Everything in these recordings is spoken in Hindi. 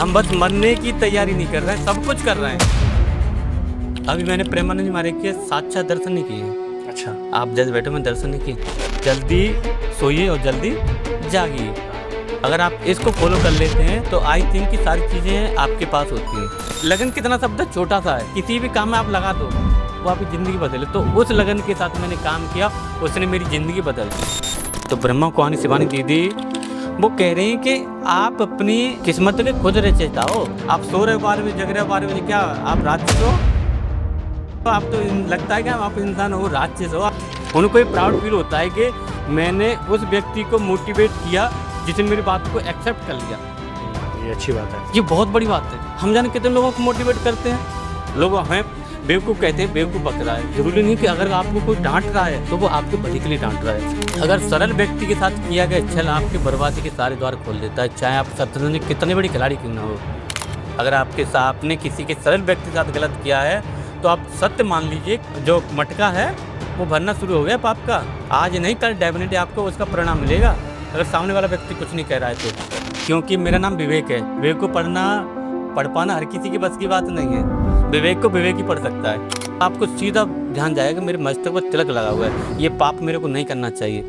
हम बस मरने की तैयारी नहीं कर रहे हैं, सब कुछ कर रहे हैं। अभी मैंने प्रेमानंद जी महाराज के साक्षात दर्शन नहीं किए। अच्छा, आप जैसे बैठे, मैं दर्शन नहीं किए। जल्दी सोइए और जल्दी जागिए। अगर आप इसको फॉलो कर लेते हैं तो आई थिंक कि सारी चीज़ें आपके पास होती हैं। लगन कितना शब्द छोटा सा है, किसी भी काम में आप लगा दो वो आपकी ज़िंदगी बदले। तो उस लगन के साथ मैंने काम किया, उसने मेरी ज़िंदगी बदल दी। तो ब्रह्मा कुमारी शिवानी दीदी वो कह रही हैं कि आप अपनी किस्मत के खुद रचयिता हो। आप सो रहे हो 12 बजे, जग रहे हो 12 बजे, क्या आप राक्षस हो? तो आप तो लगता है कि आप इंसान हो, राक्षस हो। उनको ये प्राउड फील होता है कि मैंने उस व्यक्ति को मोटिवेट किया जिसने मेरी बात को एक्सेप्ट कर लिया। ये अच्छी बात है। ये बहुत बड़ी बात है। हम जाने कितने लोगों को मोटिवेट करते हैं, लोग हमें बेवकूफ़ कहते हैं, बेवकूफ़ बक रहा है। जरूरी नहीं कि अगर आपको कोई डांट रहा है तो वो आपके भले के लिए डांट रहा है। अगर सरल व्यक्ति के साथ किया गया छल आपके बर्बादी के सारे द्वार खोल देता है, चाहे आप शतरंज में कितने बड़ी खिलाड़ी क्यों ना हो। अगर आपने किसी के सरल व्यक्ति के साथ गलत किया है तो आप सत्य मान लीजिए, जो मटका है वो भरना शुरू हो गया पाप का। आज नहीं कल डेफिनेटली आपको उसका परिणाम मिलेगा, अगर सामने वाला व्यक्ति कुछ नहीं कह रहा है तो। क्योंकि मेरा नाम विवेक है। विवेक को पढ़ पाना हर किसी की बस की बात नहीं है। विवेक को विवेक ही पढ़ सकता है। आपको सीधा ध्यान जाएगा मेरे मस्तक पर तिलक लगा हुआ है, ये पाप मेरे को नहीं करना चाहिए।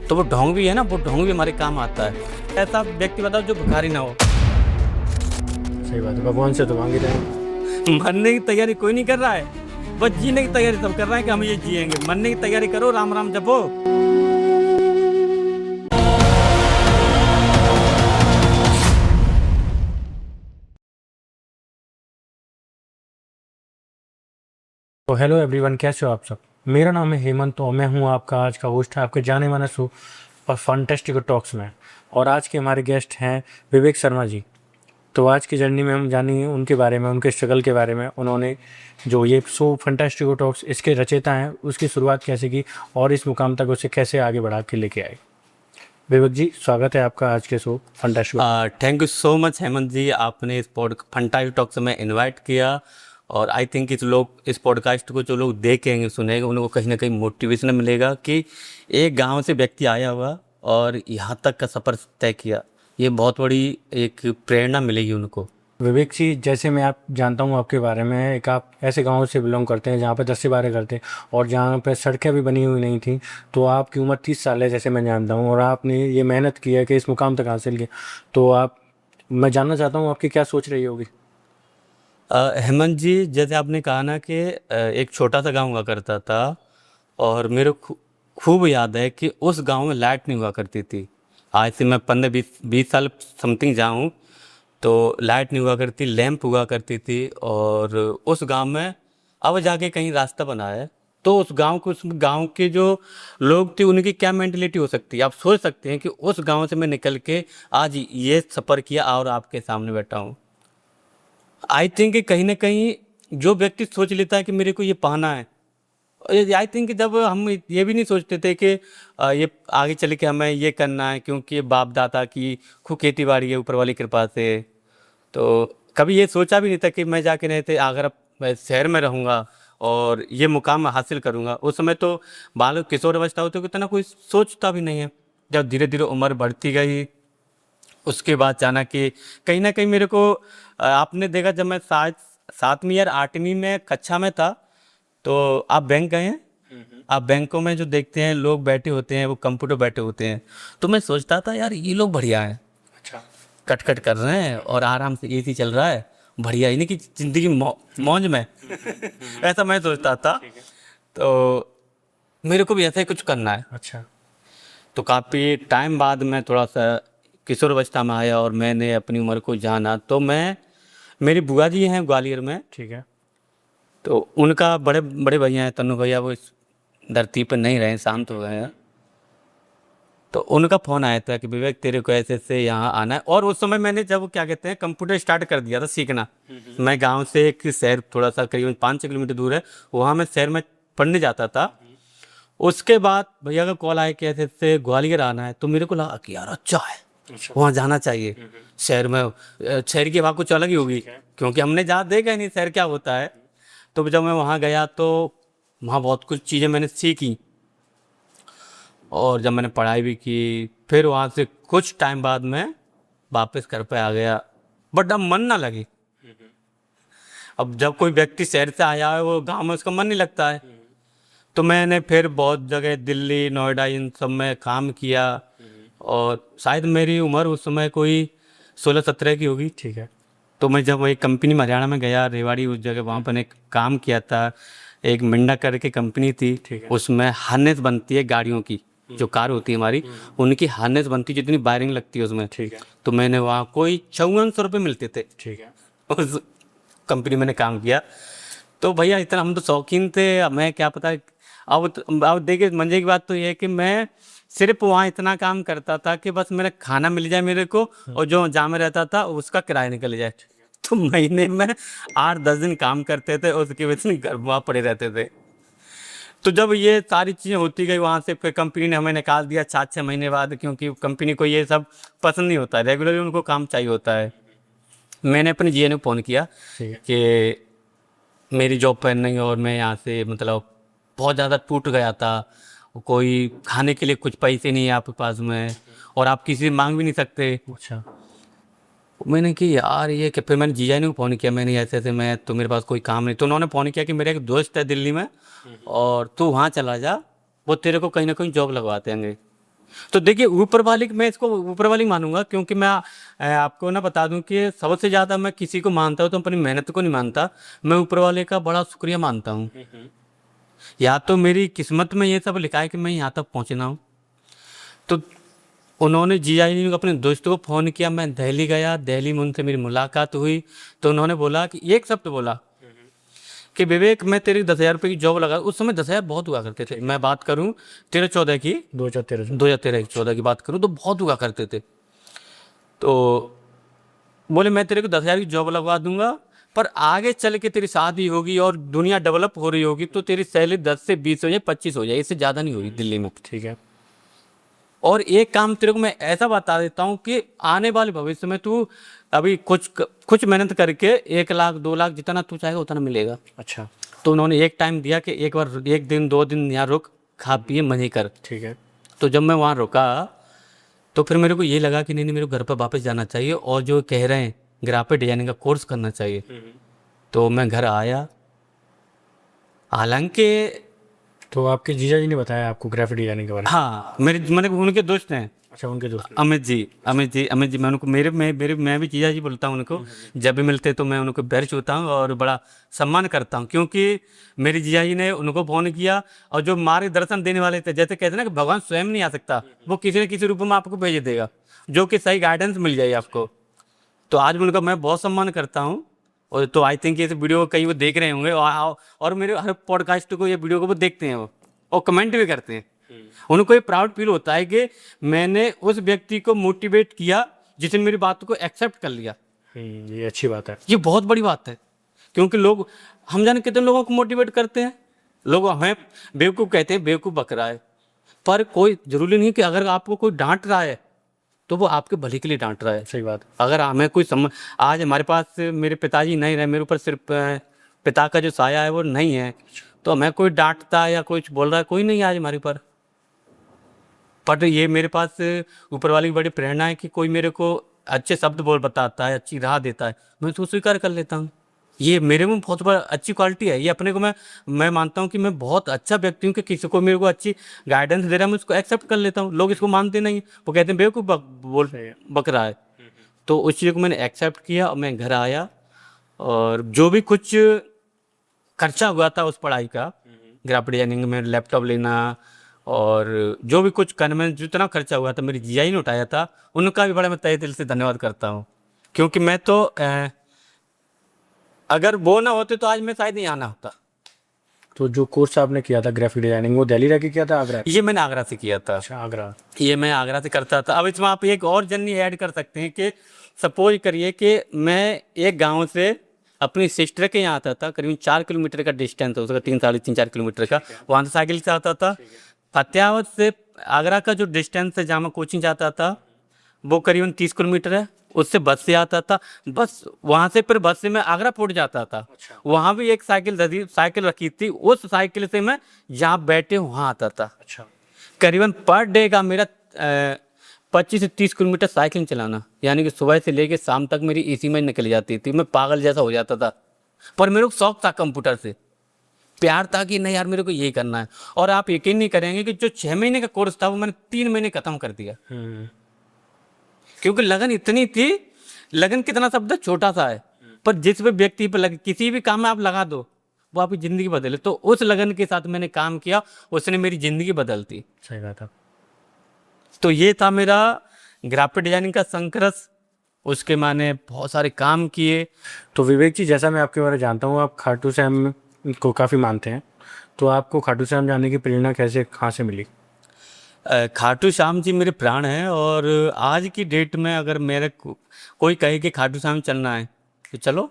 तो वो ढोंग भी है ना, वो ढोंग भी हमारे काम आता है। ऐसा व्यक्ति बताओ जो भिखारी ना हो। सही बात है, भगवान से तो मांग ही रहे हैं। मरने की तैयारी कोई नहीं कर रहा है, बस जीने की तैयारी सब कर रहे हैं कि हम ये जिएंगे। मरने की तैयारी करो, राम राम जपो। तो हेलो एवरीवन, कैसे हो आप सब। मेरा नाम है हेमंत और मैं हूं आपका आज का होस्ट है आपके जाने माने शो और फंटास्टिको टॉक्स में। और आज के हमारे गेस्ट हैं विवेक शर्मा जी। तो आज की जर्नी में हम जानेंगे उनके बारे में, उनके स्ट्रगल के बारे में। उन्होंने जो ये शो फंटास्टिको टॉक्स इसके रचयिता हैं, उसकी शुरुआत कैसे की और इस मुकाम तक उसे कैसे आगे बढ़ा के लेके आए। विवेक जी, स्वागत है आपका आज के show Fantastico. Thank you so much Hemant ji, आपने इस फंटास्टिको टॉक्स में इनवाइट किया। और आई थिंक इस पॉडकास्ट को जो लोग देखेंगे सुनेंगे उनको कहीं ना कहीं मोटिवेशन मिलेगा कि एक गांव से व्यक्ति आया हुआ और यहाँ तक का सफ़र तय किया। ये बहुत बड़ी एक प्रेरणा मिलेगी उनको। विवेक जी, जैसे मैं आप जानता हूँ आपके बारे में, एक आप ऐसे गांव से बिलोंग करते हैं जहाँ पर 10 से 12 करते हैं और जहाँ पर सड़कें भी बनी हुई नहीं थी। तो आपकी उम्र 30 साल है जैसे मैं जानता हूँ, और आपने ये मेहनत की है कि इस मुकाम तक हासिल किया। तो मैं जानना चाहता हूँ आपकी क्या सोच रही होगी। हेमंत जी, जैसे आपने कहा ना कि एक छोटा सा गांव हुआ करता था और मेरे खूब याद है कि उस गांव में लाइट नहीं हुआ करती थी। आज से मैं 15-20 साल समथिंग जाऊँ तो लाइट नहीं हुआ करती, लैंप हुआ करती थी। और उस गांव में अब जाके कहीं रास्ता बना है तो उस गांव के जो लोग थे उनकी क्या मेंटलिटी हो सकती है, आप सोच सकते हैं कि उस गांव से मैं निकल के आज ये सफ़र किया और आपके सामने बैठा हूँ। आई थिंक कहीं ना कहीं जो व्यक्ति सोच लेता है कि मेरे को ये पाना है, आई थिंक जब हम ये भी नहीं सोचते थे कि ये आगे चल के हमें ये करना है क्योंकि ये बाप दादा की खूब खेती बाड़ी है ऊपर वाली कृपा से। तो कभी ये सोचा भी नहीं था कि मैं जाके रहते अगर मैं शहर में रहूँगा और ये मुकाम हासिल करूँगा। उस समय तो बाल किशोर अवस्था होते इतना कोई सोचता भी नहीं है। जब धीरे धीरे उम्र बढ़ती गई उसके बाद जाना कि कहीं ना कहीं मेरे को आपने देखा जब मैं शायद 7वीं या 8वीं में कक्षा में था तो आप बैंक गए हैं। आप बैंकों में जो देखते हैं लोग बैठे होते हैं वो कंप्यूटर बैठे होते हैं, तो मैं सोचता था यार ये लोग बढ़िया हैं, अच्छा, कट कर रहे हैं और आराम से एसी चल रहा है, बढ़िया, इन्हीं की ज़िंदगी मौज में। ऐसा मैं सोचता था। तो मेरे को भी ऐसा ही कुछ करना है। अच्छा। तो काफ़ी टाइम बाद मैं थोड़ा सा किशोर अवस्था में आया और मैंने अपनी उम्र को जाना। तो मेरी बुआ जी हैं ग्वालियर में, ठीक है। तो उनका बड़े बड़े भैया हैं तन्नू भैया, वो इस धरती पर नहीं रहे, शांत हो गए हैं। तो उनका फ़ोन आया था कि विवेक तेरे को ऐसे ऐसे यहाँ आना है। और उस समय मैंने जब क्या कहते हैं कंप्यूटर स्टार्ट कर दिया था सीखना। मैं गांव से एक शहर थोड़ा सा करीबन 5-6 किलोमीटर दूर है, वहाँ मैं शहर में पढ़ने जाता था। उसके बाद भैया का कॉल आया कि ऐसे ऐसे ग्वालियर आना है। तो मेरे को लगा कि यार अच्छा है, वहाँ जाना चाहिए। शहर में शहर की हवा कुछ अलग ही होगी क्योंकि हमने जहाँ देखा ही नहीं शहर क्या होता है। तो जब मैं वहाँ गया तो वहाँ बहुत कुछ चीज़ें मैंने सीखी और जब मैंने पढ़ाई भी की, फिर वहाँ से कुछ टाइम बाद मैं वापस घर पे आ गया। बट अब मन ना लगे। अब जब कोई व्यक्ति शहर से आया है वो गांव में उसका मन नहीं लगता है। तो मैंने फिर बहुत जगह दिल्ली नोएडा इन सब में काम किया और शायद मेरी उम्र उस समय कोई 16-17 की होगी। ठीक है। तो मैं जब एक कंपनी में हरियाणा में गया रेवाड़ी उस जगह वहाँ पर एक काम किया था। एक मिंडा करके कंपनी थी, ठीक है। उसमें हार्नेस बनती है गाड़ियों की, जो कार होती है हमारी उनकी हार्नेस बनती है, जितनी वायरिंग लगती है उसमें। ठीक है। तो मैंने वहाँ कोई 5400 रुपये मिलते थे, ठीक है। उस कंपनी मैंने काम किया। तो भैया इतना हम तो शौकीन थे, अब मैं क्या पता। अब देखिए मंजे की बात तो ये है कि मैं सिर्फ वहाँ इतना काम करता था कि बस मेरा खाना मिल जाए मेरे को, और जो जहाँ में रहता था उसका किराया निकल जाए। तो महीने में 8-10 दिन काम करते थे, उसके वजह से घर वहाँ पड़े रहते थे। तो जब ये सारी चीज़ें होती गई वहाँ से, फिर कंपनी ने हमें निकाल दिया 4-6 महीने बाद, क्योंकि कंपनी को ये सब पसंद नहीं होता, रेगुलरली उनको काम चाहिए होता है। मैंने अपने जीएन को फ़ोन किया ठीक है। कि मेरी जॉब पर नहीं, और मैं यहाँ से मतलब बहुत ज़्यादा टूट गया था, कोई खाने के लिए कुछ पैसे नहीं है आपके पास में, और आप किसी से मांग भी नहीं सकते। अच्छा। मैंने कि यार ये कि फिर मैंने जीजा ने फ़ोन किया, मैंने ऐसे ऐसे मैं तो मेरे पास कोई काम नहीं। तो उन्होंने फ़ोन किया कि मेरा एक दोस्त है दिल्ली में और तू वहाँ चला जा, वो तेरे को कहीं ना कहीं जॉब लगवाते होंगे। तो देखिए ऊपर वाले मैं इसको ऊपर वाली मानूंगा, क्योंकि मैं आपको ना बता दूं कि सबसे ज़्यादा मैं किसी को मानता हूँ तो अपनी मेहनत को नहीं मानता, मैं ऊपर वाले का बड़ा शुक्रिया मानता हूँ। या तो मेरी किस्मत में ये सब लिखा है कि मैं यहाँ तक पहुँचना हूँ। तो उन्होंने जीजाजी ने अपने दोस्तों को फ़ोन किया, मैं दिल्ली गया, दिल्ली में उनसे मेरी मुलाकात हुई। तो उन्होंने बोला कि एक शब्द बोला कि विवेक मैं तेरी 10,000 रुपये की जॉब लगा। उस समय 10,000 बहुत हुआ करते थे, मैं बात करूं 13-14 की, 2013-14 की बात करूं तो बहुत हुआ करते थे। तो बोले मैं तेरे को 10,000 की जॉब लगवा दूंगा, पर आगे चल के तेरी शादी होगी और दुनिया डेवलप हो रही होगी तो तेरी सैलरी 10 से 20 हो जाए, 25 हो जाए, इससे ज़्यादा नहीं होगी दिल्ली में। ठीक है। और एक काम तेरे को मैं ऐसा बता देता हूँ कि आने वाले भविष्य में तू अभी कुछ मेहनत करके 1 लाख 2 लाख जितना तू चाहेगा उतना मिलेगा। अच्छा। तो उन्होंने एक टाइम दिया कि एक बार 1 दिन 2 दिन यहाँ रुक, खा पिए मजे कर। ठीक है। तो जब मैं वहाँ रुका तो फिर मेरे को ये लगा कि नहीं नहीं मेरे को घर पर वापस जाना चाहिए, और जो कह रहे हैं ग्राफिक डिजाइनिंग का कोर्स करना चाहिए। तो मैं घर आया, हालांकि तो आपके जीजा जी ने बताया आपको ग्राफिक डिजाइनिंग के बारे में? हाँ मेरे उनके दोस्त हैं। अच्छा, उनके दोस्त। अमित जी मैं उनको मैं भी जीजा जी बोलता हूँ उनको। जब भी मिलते तो मैं उनको पैर छूता हूँ और बड़ा सम्मान करता हूँ, क्योंकि मेरी जीजा जी ने उनको फ़ोन किया, और जो मार्गदर्शन देने वाले थे, जैसे कहते हैं ना कि भगवान स्वयं नहीं आ सकता, वो किसी न किसी रूप में आपको भेज देगा, जो कि सही गाइडेंस मिल जाए आपको। तो आज भी उनका मैं बहुत सम्मान करता हूँ। और तो आई थिंक इस वीडियो को कहीं वो देख रहे होंगे, और मेरे हर पॉडकास्ट को ये वीडियो को वो देखते हैं वो, और कमेंट भी करते हैं। उनको ये प्राउड फील होता है कि मैंने उस व्यक्ति को मोटिवेट किया जिसने मेरी बात को एक्सेप्ट कर लिया। ये अच्छी बात है। ये बहुत बड़ी बात है, क्योंकि लोग हम जाने कितने लोगों को मोटिवेट करते हैं, लोग हमें बेवकूफ़ कहते हैं, बेवकूफ़ बक रहा है, पर कोई ज़रूरी नहीं कि अगर आपको कोई डांट रहा है तो वो आपके भले के लिए डांट रहा है। सही बात। अगर हमें कोई आज हमारे पास मेरे पिताजी नहीं रहे, मेरे ऊपर सिर्फ पिता का जो साया है वो नहीं है, तो हमें कोई डांटता या कुछ बोल रहा है कोई नहीं आज हमारे पर। पर ये मेरे पास ऊपर वाली की बड़ी प्रेरणा है कि कोई मेरे को अच्छे शब्द बोल बताता है, अच्छी राह देता है, मैं उसको स्वीकार कर लेता हूँ। ये मेरे में बहुत बड़ा अच्छी क्वालिटी है। ये अपने को मैं मानता हूँ कि मैं बहुत अच्छा व्यक्ति हूँ कि किसी को मेरे को अच्छी गाइडेंस दे रहा है मैं उसको एक्सेप्ट कर लेता हूँ। लोग इसको मानते नहीं, वो कहते हैं बेवकूफ़ बक रहा है। तो उस चीज़ को मैंने एक्सेप्ट किया और मैं घर आया, और जो भी कुछ खर्चा हुआ था उस पढ़ाई का, ग्राफिक डिजाइनिंग में लैपटॉप लेना और जो भी कुछ करने में जितना खर्चा हुआ था मेरी जीजा ने उठाया था, उनका भी बड़ा मैं तहे दिल से धन्यवाद करता हूँ। क्योंकि मैं तो अगर वो ना होते तो आज मैं शायद नहीं आना होता। तो जो कोर्स आपने किया था ग्राफिक डिजाइनिंग, वो दिल्ली रह के किया था, आगरा? ये मैंने आगरा से किया था। अच्छा, आगरा। ये मैं आगरा से करता था। अब इसमें आप एक और जर्नी ऐड कर सकते हैं कि सपोज करिए कि मैं एक गांव से अपनी सिस्टर के यहाँ आता था, करीब 4 किलोमीटर का डिस्टेंस है उसका, 3-3.5-4 किलोमीटर का, वहाँ से साइकिल से आता था। फतेहाबाद से आगरा का जो डिस्टेंस है जहाँ मैं कोचिंग जाता था वो करीबन 30 किलोमीटर है, उससे बस से आता था। बस वहाँ से फिर बस से मैं आगरा पहुँच जाता था। वहाँ भी एक साइकिल रखी थी, उस साइकिल से मैं जहाँ बैठे वहाँ आता था। अच्छा। करीबन पर डे का मेरा 25 से 30 किलोमीटर साइकिल चलाना, यानी कि सुबह से लेके शाम तक मेरी इसी में निकल जाती थी। मैं पागल जैसा हो जाता था, पर मेरे को शौक था कंप्यूटर से, प्यार था कि नहीं यार मेरे को यही करना है। और आप यकीन नहीं करेंगे कि जो 6 महीने का कोर्स था वो मैंने 3 महीने खत्म कर दिया, क्योंकि लगन इतनी थी। लगन कितना शब्द छोटा सा है, पर जिस भी व्यक्ति पर लगे, किसी भी काम में आप लगा दो वो आपकी ज़िंदगी बदले। तो उस लगन के साथ मैंने काम किया, उसने मेरी ज़िंदगी बदल दी। सही बात है। तो ये था मेरा ग्राफिक डिजाइनिंग का संघर्ष। उसके मैंने बहुत सारे काम किए। तो विवेक जी, जैसा मैं आपके बारे में जानता हूँ, आप खाटू श्याम को काफ़ी मानते हैं, तो आपको खाटू श्याम जाने की प्रेरणा कैसे, कहाँ से मिली? खाटू श्याम जी मेरे प्राण हैं, और आज की डेट में अगर मेरे कोई कहे कि खाटू श्याम चलना है तो चलो,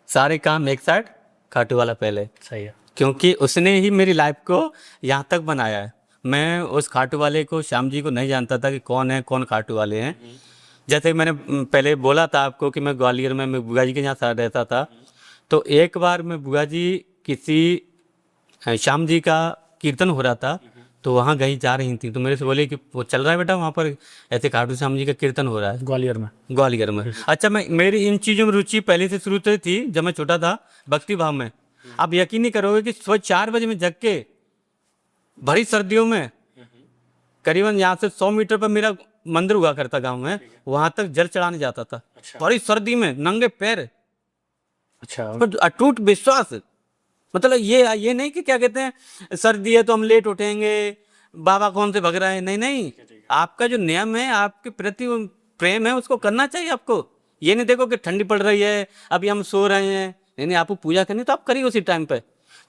सारे काम एक साइड, खाटू वाला पहले। सही है। क्योंकि उसने ही मेरी लाइफ को यहाँ तक बनाया है। मैं उस खाटू वाले को, श्याम जी को नहीं जानता था कि कौन है, कौन खाटू वाले हैं। जैसे मैंने पहले बोला था आपको कि मैं ग्वालियर में मैं बुआ जी के यहाँ साथ रहता था। तो एक बार मैं बुआ जी किसी श्याम जी का कीर्तन हो रहा था, तो वहाँ गई जा रही थी, तो मेरे से बोले कि वो चल रहा है बेटा, वहाँ पर ऐसे खाटू श्याम जी का कीर्तन हो रहा है ग्वालियर में? ग्वालियर में। अच्छा, मैं मेरी इन चीज़ों में रुचि पहले से शुरू से थी, जब मैं छोटा था, भक्ति भाव में। आप यकीन नहीं करोगे कि सुबह 4 बजे में जग के, भरी सर्दियों में, करीबन यहाँ से 100 मीटर पर मेरा मंदिर हुआ करता गांव में, वहां तक जल चढ़ाने जाता था। भरी सर्दी में नंगे पैर, अच्छा। पर अटूट विश्वास। मतलब ये नहीं कि क्या कहते हैं सर्दी है तो हम लेट उठेंगे, बाबा कौन से भग रहा है, नहीं नहीं। आपका जो नियम है, आपके प्रति प्रेम है, उसको करना चाहिए आपको। ये नहीं देखो कि ठंडी पड़ रही है अभी हम सो रहे हैं, नहीं नहीं, आपको पूजा करनी तो आप करिए उसी टाइम पे।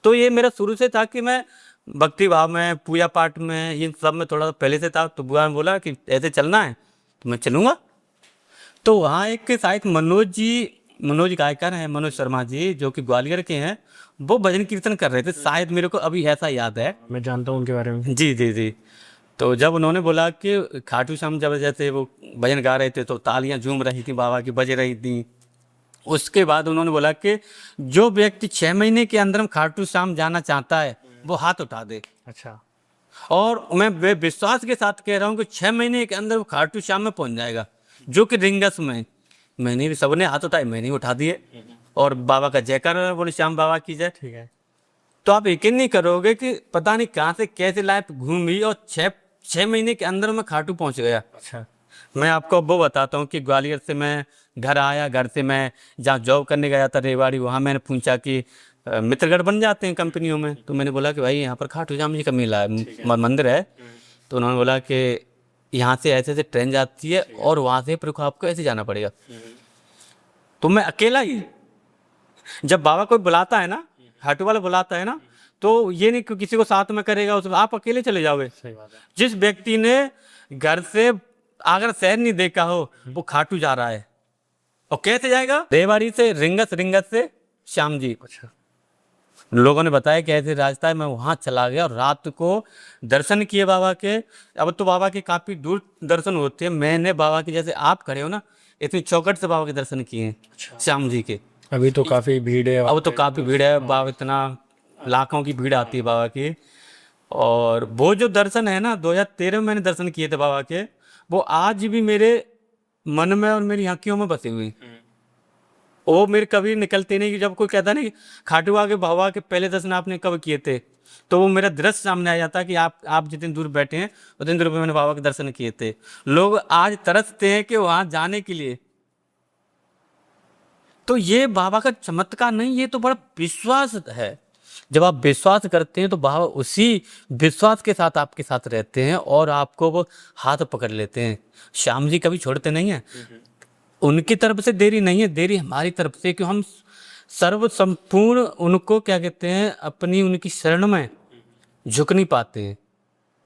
तो ये मेरा शुरू से था कि मैं भक्ति भाव में, पूजा पाठ में, इन सब में थोड़ा पहले से था। तो बुआ ने बोला कि ऐसे चलना है तो मैं चलूँगा। तो वहाँ एक शायद मनोज गायकर हैं, मनोज शर्मा जी, जो कि ग्वालियर के हैं, वो भजन कीर्तन कर रहे थे शायद, मेरे को अभी ऐसा याद है। मैं जानता हूँ उनके बारे में। जी जी जी। तो जब उन्होंने बोला कि खाटू श्याम, जब जैसे वो भजन गा रहे थे तो तालियां झूम रही थी बाबा की, बज रही थी। उसके बाद उन्होंने बोला कि जो व्यक्ति 6 महीने के अंदर में खाटू श्याम जाना चाहता है वो हाथ उठा दे। अच्छा। और मैं विश्वास के साथ कह रहा हूँ कि 6 महीने के अंदर वो खाटू श्याम में पहुंच जाएगा, जो कि रिंगस में। मैंने भी, सबने हाथ उठाए, मैंने उठा दिए, और बाबा का जयकार बोले, श्याम बाबा की जय। ठीक है। तो आप यकीन नहीं करोगे कि पता नहीं कहाँ से कैसे लाइफ घूमी, और 6 महीने के अंदर मैं खाटू पहुंच गया। अच्छा। मैं आपको वो बताता हूँ कि ग्वालियर से मैं घर आया, घर से मैं जहाँ जॉब करने गया था रेवाड़ी, वहाँ मैंने पूछा कि मित्रगढ़ बन जाते हैं कंपनियों में। तो मैंने बोला कि भाई यहाँ पर खाटू श्याम जी का मेला है, मंदिर है। तो उन्होंने बोला कि यहाँ से ऐसे ऐसे ट्रेन जाती है और वहाँ से फिर आपको ऐसे जाना पड़ेगा। तो मैं अकेला ही, जब बाबा कोई बुलाता है ना, खाटू वाला बुलाता है ना, तो ये नहीं कि किसी को साथ में करेगा, उसमें आप अकेले चले जाओगे। सही बात है। जिस व्यक्ति ने घर से अगर शहर नहीं देखा हो, वो खाटू जा रहा है। और कैसे जाएगा? रेवाड़ी से रिंगस, रिंगस से श्याम जी। अच्छा। लोगों ने बताया कि ऐसे रास्ता है। मैं वहाँ चला गया और रात को दर्शन किए बाबा के। अब तो बाबा के काफ़ी दूर दर्शन होते हैं, मैंने बाबा के जैसे आप खड़े हो ना, इतनी चौकट से बाबा के दर्शन किए हैं। अच्छा। श्याम जी के। अभी तो काफ़ी भीड़ है। अब तो काफ़ी भीड़ है बाबा, इतना लाखों की भीड़ आती है बाबा की। और वो जो दर्शन है ना, 2013 में मैंने दर्शन किए थे बाबा के, वो आज भी मेरे मन में और मेरी आँखों में बसी हुई। वो मेरे कभी निकलते नहीं। कि जब कोई कहता नहीं खाटू के बाबा के पहले दर्शन आपने कब किए थे, तो वो मेरा दृश्य सामने आ जाता है कि आप जितनी दूर बैठे हैं उतनी दूर पे मैंने बाबा के दर्शन किए थे। लोग आज तरसते हैं कि वहाँ जाने के लिए। तो ये बाबा का चमत्कार नहीं, ये तो बड़ा विश्वास है। जब आप विश्वास करते हैं तो बाबा उसी विश्वास के साथ आपके साथ रहते हैं और आपको वो हाथ पकड़ लेते हैं। श्याम जी कभी छोड़ते नहीं हैं। उनकी तरफ से देरी नहीं है, देरी हमारी तरफ से, कि हम सर्व संपूर्ण उनको क्या कहते हैं, अपनी उनकी शरण में झुक नहीं पाते हैं।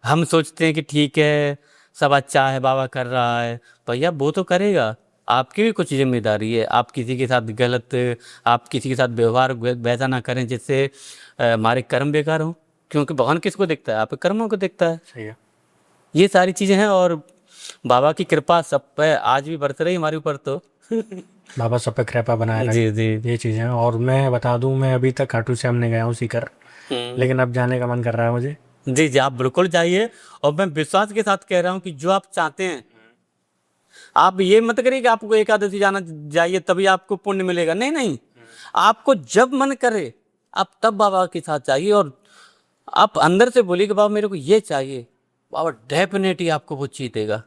हम सोचते हैं कि ठीक है, सब अच्छा है, बाबा कर रहा है। भैया वो तो करेगा, आपकी भी कुछ जिम्मेदारी है। आप किसी के साथ गलत, आप किसी के साथ व्यवहार वैसा ना करें जिससे हमारे कर्म बेकार हों, क्योंकि भगवान किसको देखता है? आपके कर्मों को देखता है। सही है। ये सारी चीज़ें हैं और बाबा की कृपा सब पे आज भी बरत रही हमारे ऊपर। तो बाबा सब पे कृपा बनाए रखे। जी जी ये चीज़ें। और मैं बता दूं, मैं अभी तक खाटू श्याम नहीं गया हूँ सीकर, लेकिन अब जाने का मन कर रहा है मुझे। जी जी, आप बिल्कुल जाइए। और मैं विश्वास के साथ कह रहा हूँ कि जो आप चाहते हैं आप ये मत करिए कि आपको एकादशी जाना जाइए तभी आपको पुण्य मिलेगा, नहीं नहीं, आपको जब मन करे आप तब बाबा के साथ जाइए और आप अंदर से बोलिए कि बाबा मेरे को ये चाहिए, बाबा डेफिनेटली आपको वो चीज देगा,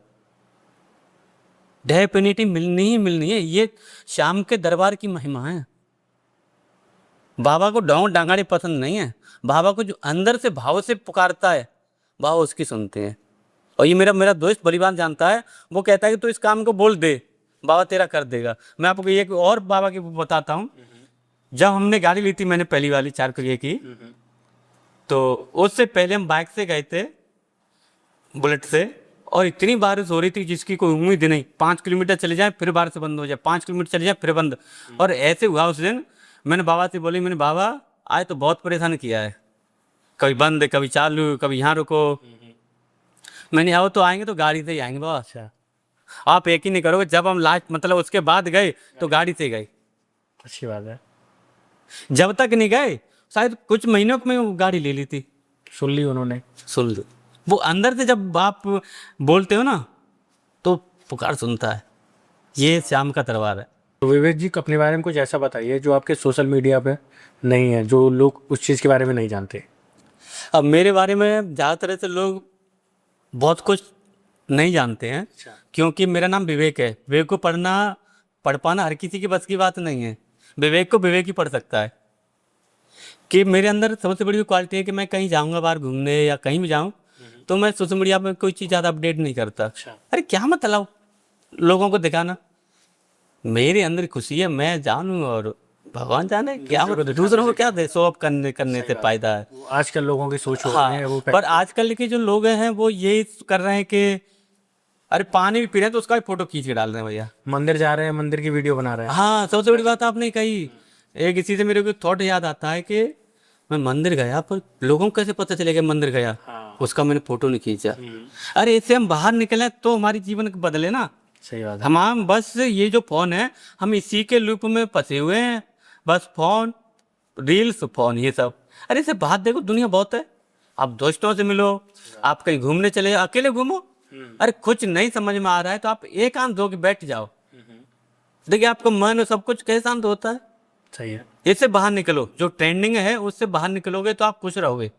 डेफिनेटली मिलनी ही मिलनी है। ये शाम के दरबार की महिमा है। बाबा को डोंग डांगाड़ी पसंद नहीं है, बाबा को जो अंदर से भाव से पुकारता है बाबा उसकी सुनते हैं। और ये मेरा मेरा दोस्त बलिवान जानता है, वो कहता है कि तू इस काम को बोल दे बाबा तेरा कर देगा। मैं आपको एक और बाबा की बताता हूँ। जब हमने गाड़ी ली थी मैंने पहली वाली 4 पहिए की, तो उससे पहले हम बाइक से गए थे बुलेट से, और इतनी बारिश हो रही थी जिसकी कोई उम्मीद नहीं। 5 किलोमीटर चले जाए फिर बारिश बंद हो जाए, 5 किलोमीटर चले जाए फिर बंद। और ऐसे हुआ उस दिन। मैंने बाबा से बोली, मैंने बाबा आज तो बहुत परेशान किया है, कभी बंद कभी चालू कभी यहाँ रुको। मैंने आओ तो आएंगे तो गाड़ी से ही आएंगे बाबा। अच्छा, आप एक ही नहीं करोगे, जब हम लास्ट मतलब उसके बाद गए तो गाड़ी से गए, अच्छी बात है। जब तक नहीं गए शायद कुछ महीनों में वो गाड़ी ले ली थी। सुन ली उन्होंने। सुन लो, वो अंदर से जब आप बोलते हो ना तो पुकार सुनता है। ये श्याम का दरबार है। तो विवेक जी अपने बारे में कुछ ऐसा बताइए जो आपके सोशल मीडिया पे नहीं है, जो लोग उस चीज़ के बारे में नहीं जानते। अब मेरे बारे में ज़्यादातर ऐसे लोग बहुत कुछ नहीं जानते हैं, क्योंकि मेरा नाम विवेक है। विवेक को पढ़ पाना हर किसी की बस की बात नहीं है। विवेक को विवेक ही पढ़ सकता है। कि मेरे अंदर सबसे बड़ी क्वालिटी है कि मैं कहीं जाऊंगा बाहर घूमने या कहीं भी जाऊं तो मैं सोशल मीडिया में कोई चीज़ ज़्यादा अपडेट नहीं करता। अरे क्या मतलब लोगों को दिखाना, मेरे अंदर खुशी है, मैं जानूं और भगवान जाने क्या मतलब दूसरों को क्या दे, शो ऑफ करने से फायदा है। वो आजकल लोगों की सोच हो हाँ, रही है वो पर आजकल के जो लोग हैं वो यही कर रहे हैं कि अरे पानी भी पी रहे हैं तो उसका भी फोटो खींच के डाल रहे हैं भैया। मंदिर जा रहे हैं, मंदिर की वीडियो बना रहे हैं। हाँ, सबसे बड़ी बात आपने कही। एक इसी से मेरे को थॉट याद आता है कि मैं मंदिर गया पर लोगों को कैसे पता चलेगा मंदिर गया, उसका मैंने फोटो नहीं खींचा। अरे इससे हम बाहर निकले तो हमारी जीवन बदले ना। सही बात है। हम बस ये जो फोन है हम इसी के लूप में फंसे हुए हैं, बस फोन रील्स फोन ये सब। अरे इससे बाहर देखो दुनिया बहुत है, आप दोस्तों से मिलो, आप कहीं घूमने चले जाओ, अकेले घूमो। अरे कुछ नहीं समझ में आ रहा है तो आप एकांत धो के बैठ जाओ, देखिए आपका मन और सब कुछ कैसे शांत होता है। सही है। इससे बाहर निकलो, जो ट्रेंडिंग है उससे बाहर निकलोगे तो आप खुश रहोगे,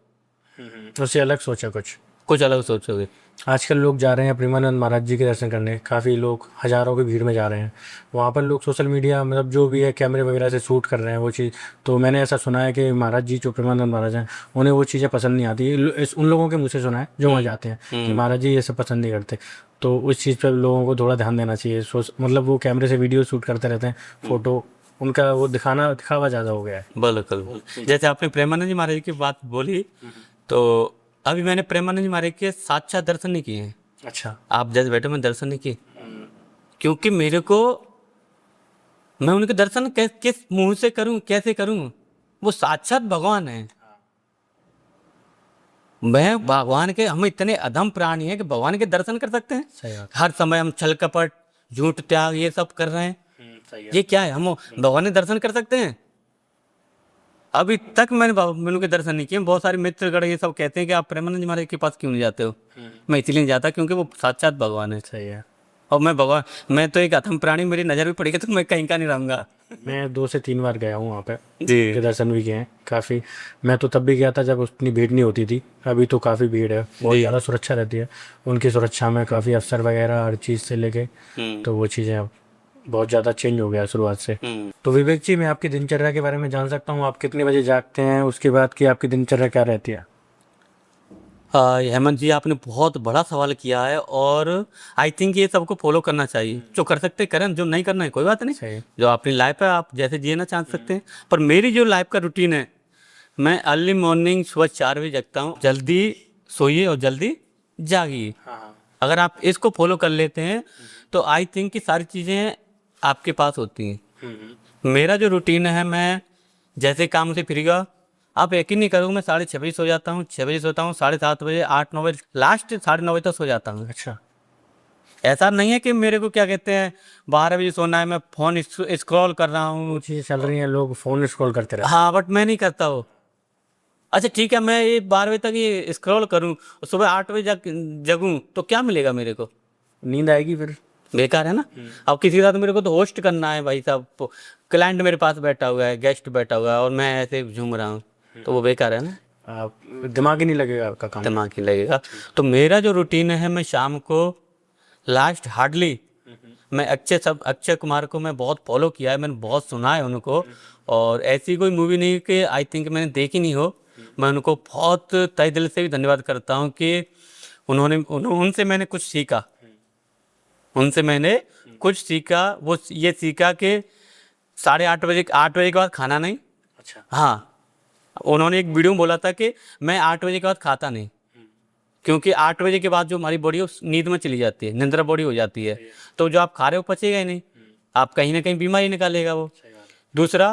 उससे अलग सोचा कुछ अलग सोचोगे। आजकल लोग जा रहे हैं प्रेमानंद महाराज जी के दर्शन करने, काफ़ी लोग हज़ारों की भीड़ में जा रहे हैं। वहाँ पर लोग सोशल मीडिया मतलब जो भी है कैमरे वगैरह से शूट कर रहे हैं वो चीज़। तो मैंने ऐसा सुना है कि महाराज जी जो प्रेमानंद महाराज हैं उन्हें वो चीज़ें पसंद नहीं आती। उन लोगों के मुँह से सुना है जो वहाँ जाते हैं कि महाराज जी ये सब पसंद नहीं करते। तो उस चीज़ पर लोगों को थोड़ा ध्यान देना चाहिए। मतलब वो कैमरे से वीडियो शूट करते रहते हैं, फ़ोटो उनका वो दिखावा ज़्यादा हो गया है। बिल्कुल, जैसे आपने प्रेमानंद जी महाराज की बात बोली, तो अभी मैंने प्रेमानंद जी महाराज के साक्षात दर्शन नहीं किए हैं। अच्छा, आप जैसे बैठे मैं दर्शन नहीं किए, क्योंकि मेरे को मैं उनके दर्शन किस मुंह से करूं, कैसे करूं, वो साक्षात भगवान है। मैं भगवान के, हम इतने अधम प्राणी हैं कि भगवान के दर्शन कर सकते हैं। सही बात। हर समय हम छल कपट झूठ त्याग ये सब कर रहे हैं, सही है। ये क्या है? हम भगवान के दर्शन कर सकते हैं? अभी तक मैंने उनके दर्शन नहीं किए। बहुत सारे मित्रगण ये सब कहते हैं कि आप प्रेमानंद जी महाराज के पास क्यों नहीं जाते हो। मैं इसलिए नहीं जाता क्योंकि वो साक्षात भगवान है। सही है। और मैं तो एक अधम प्राणी, मेरी नज़र भी पड़ेगी तो मैं कहीं का नहीं रहूँगा। मैं 2 से 3 बार गया हूँ वहाँ पे, जी, के दर्शन भी किए हैं काफ़ी। मैं तो तब भी गया था जब उतनी भीड़ नहीं होती थी, अभी तो काफ़ी भीड़ है, बहुत ज़्यादा सुरक्षा रहती है। उनकी सुरक्षा में काफ़ी अफसर वगैरह हर चीज़ से लेके, तो वो चीज़ें अब बहुत ज़्यादा चेंज हो गया शुरुआत से। तो विवेक जी मैं आपकी दिनचर्या के बारे में जान सकता हूँ, आप कितने बजे जागते हैं, उसके बाद की आपकी दिनचर्या क्या रहती है? हेमंत जी आपने बहुत बड़ा सवाल किया है और आई थिंक ये सबको फॉलो करना चाहिए। जो कर सकते करें, जो नहीं करना है कोई बात नहीं। सही। जो अपनी लाइफ है आप जैसे जीना चाह सकते हैं, पर मेरी जो लाइफ का रूटीन है, मैं अर्ली मॉर्निंग सुबह 4 बजे जगता हूँ। जल्दी सोइए और जल्दी जागिए। अगर आप इसको फॉलो कर लेते हैं तो आई थिंक कि सारी चीज़ें आपके पास होती हैं। मेरा जो रूटीन है, मैं जैसे काम से फ्री हुआ, आप यकीन नहीं करोगे मैं 6:30 बजे सो जाता हूँ, 6 बजे सोता हूँ, 7:30 बजे, 8-9 बजे, लास्ट 9:30 बजे तक सो जाता हूँ। अच्छा, ऐसा नहीं है कि मेरे को क्या कहते हैं 12 बजे सोना है, मैं फ़ोन स्क्रॉल कर रहा हूँ। वो चीज़ें चल रही हैं, लोग फ़ोन स्क्रॉल करते रहते हाँ, बट मैं नहीं करता वो। अच्छा ठीक है, मैं ये 12 बजे तक ये स्क्रॉल करूँ और सुबह 8 बजे जगूँ तो क्या मिलेगा मेरे को? हैं। नींद आएगी फिर। बेकार है ना। अब किसी के साथ मेरे को तो होस्ट करना है भाई साहब, क्लाइंट मेरे पास बैठा हुआ है, गेस्ट बैठा हुआ है और मैं ऐसे झूम रहा हूँ, तो वो बेकार है ना, दिमाग ही नहीं लगेगा आपका काम। दिमाग ही लगेगा। तो मेरा जो रूटीन है, मैं शाम को लास्ट हार्डली, मैं अक्षय कुमार को मैं बहुत फॉलो किया है, मैंने बहुत सुना है उनको, और ऐसी कोई मूवी नहीं कि आई थिंक मैंने देखी नहीं हो। मैं उनको बहुत तहे दिल से भी धन्यवाद करता हूँ कि उनसे मैंने कुछ सीखा, उनसे मैंने कुछ सीखा। वो ये सीखा कि 8:30 के बाद खाना नहीं। अच्छा। हाँ, उन्होंने एक वीडियो में बोला था कि मैं 8 बजे के बाद खाता नहीं, क्योंकि 8 बजे के बाद जो हमारी बॉडी है उस नींद में चली जाती है, निंद्रा बॉडी हो जाती है, तो जो आप खा रहे हो पचेगा ही नहीं, आप कहीं ना कहीं बीमारी निकालेगा वो। दूसरा,